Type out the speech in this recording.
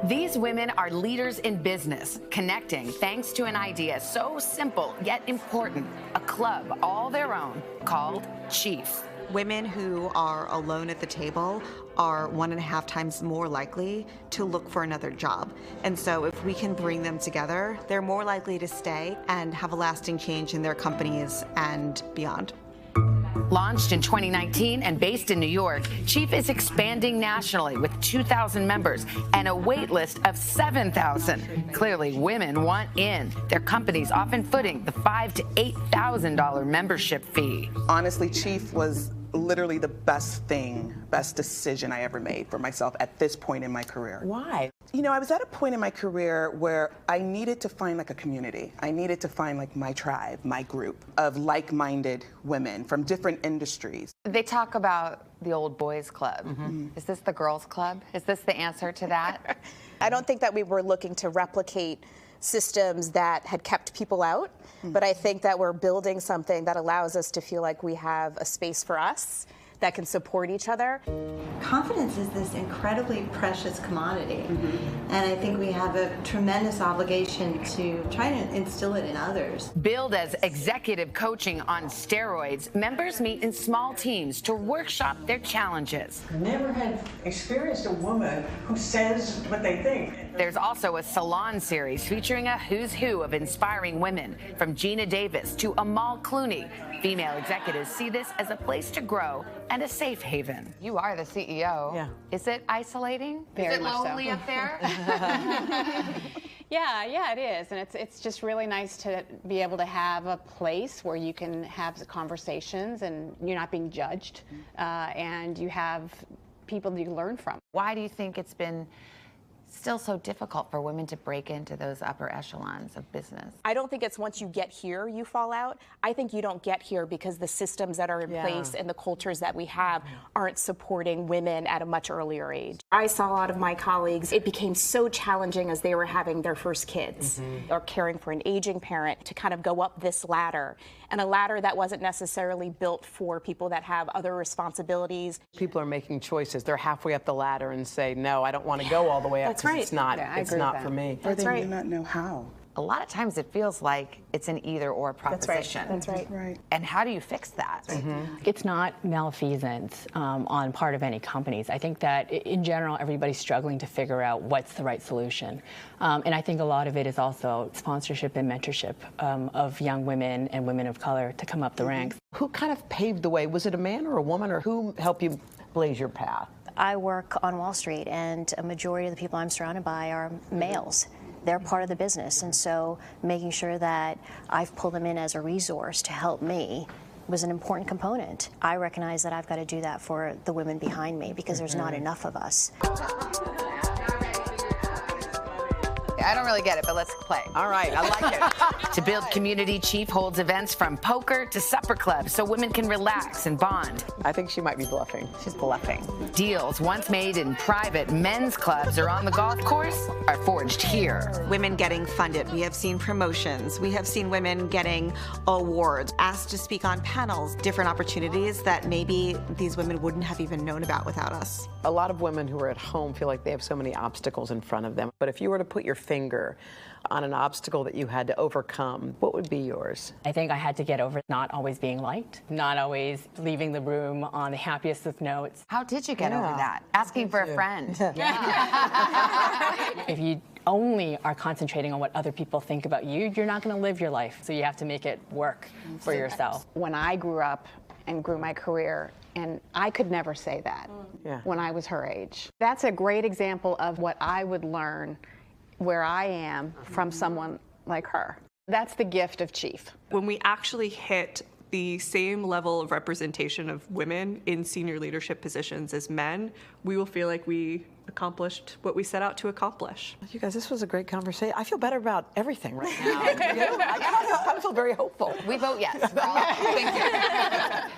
These women are leaders in business, connecting thanks to an idea so simple yet important, a club all their own called Chief. Women who are alone at the table are 1.5 times more likely to look for another job. And so if we can bring them together, they're more likely to stay and have a lasting change in their companies and beyond. Launched in 2019 and based in New York, Chief is expanding nationally with 2,000 members and a wait list of 7,000. Clearly, women want in. Their companies often footing the $5,000 to $8,000 membership fee. Honestly, Chief was literally the best decision I ever made for myself at this point in my career. Why? You know, I was at a point in my career where I needed to find like a community. I needed to find like my tribe, my group of like-minded women from different industries. They talk about the old boys club. Is this the girls club? Is this the answer to that? I don't think that we were looking to replicate systems that had kept people out, but I think that we're building something that allows us to feel like we have a space for us that can support each other. Confidence is this incredibly precious commodity, and I think we have a tremendous obligation to try to instill it in others. Billed as executive coaching on steroids, members meet in small teams to workshop their challenges. I never had experienced a woman who says what they think. There's also a salon series featuring a who's who of inspiring women, from Gina Davis to Amal Clooney. Female executives see this as a place to grow and a safe haven. You are the CEO. Yeah. Is it isolating? Very Is it much so. lonely up there? Yeah, it is, and it's just really nice to be able to have a place where you can have the conversations and you're not being judged, and you have people that you learn from. Why do you think it's been still so difficult for women to break into those upper echelons of business? I don't think it's once you get here you fall out. I think you don't get here because the systems that are in place and the cultures that we have aren't supporting women at a much earlier age. I saw a lot of my colleagues, it became so challenging as they were having their first kids or caring for an aging parent to kind of go up this ladder, and a ladder that wasn't necessarily built for people that have other responsibilities. People are making choices. They're halfway up the ladder and say, no, I don't want to go all the way up. That's right. It's not, Yeah, I it's agree with not that. for me. Or That's they right. do not know how. A lot of times it feels like it's an either-or proposition. That's right. Right. And how do you fix that? It's not malfeasance on part of any companies. I think that in general, everybody's struggling to figure out what's the right solution. And I think a lot of it is also sponsorship and mentorship of young women and women of color to come up the ranks. Who kind of paved the way? Was it a man or a woman, or who helped you blaze your path? I work on Wall Street, and a majority of the people I'm surrounded by are males. They're part of the business, and so making sure that I've pulled them in as a resource to help me was an important component. I recognize that I've got to do that for the women behind me because there's not enough of us. I don't really get it, but let's play. All right, I like it. To build community, Chief holds events from poker to supper clubs so women can relax and bond. I think she might be bluffing. She's bluffing. Deals once made in private men's clubs or on the golf course are forged here. Women getting funded. We have seen promotions. We have seen women getting awards, asked to speak on panels, different opportunities that maybe these women wouldn't have even known about without us. A lot of women who are at home feel like they have so many obstacles in front of them. But if you were to put your finger on an obstacle that you had to overcome, what would be yours? I think I had to get over not always being liked, not always leaving the room on the happiest of notes. How did you get over that? Asking for a friend. If you only are concentrating on what other people think about you, you're not going to live your life. So you have to make it work for yourself. When I grew up and grew my career, and I could never say that when I was her age. That's a great example of what I would learn where I am from someone like her. That's the gift of Chief. When we actually hit the same level of representation of women in senior leadership positions as men, we will feel like we accomplished what we set out to accomplish. You guys, this was a great conversation. I feel better about everything right now. I feel very hopeful. We vote yes. Thank you.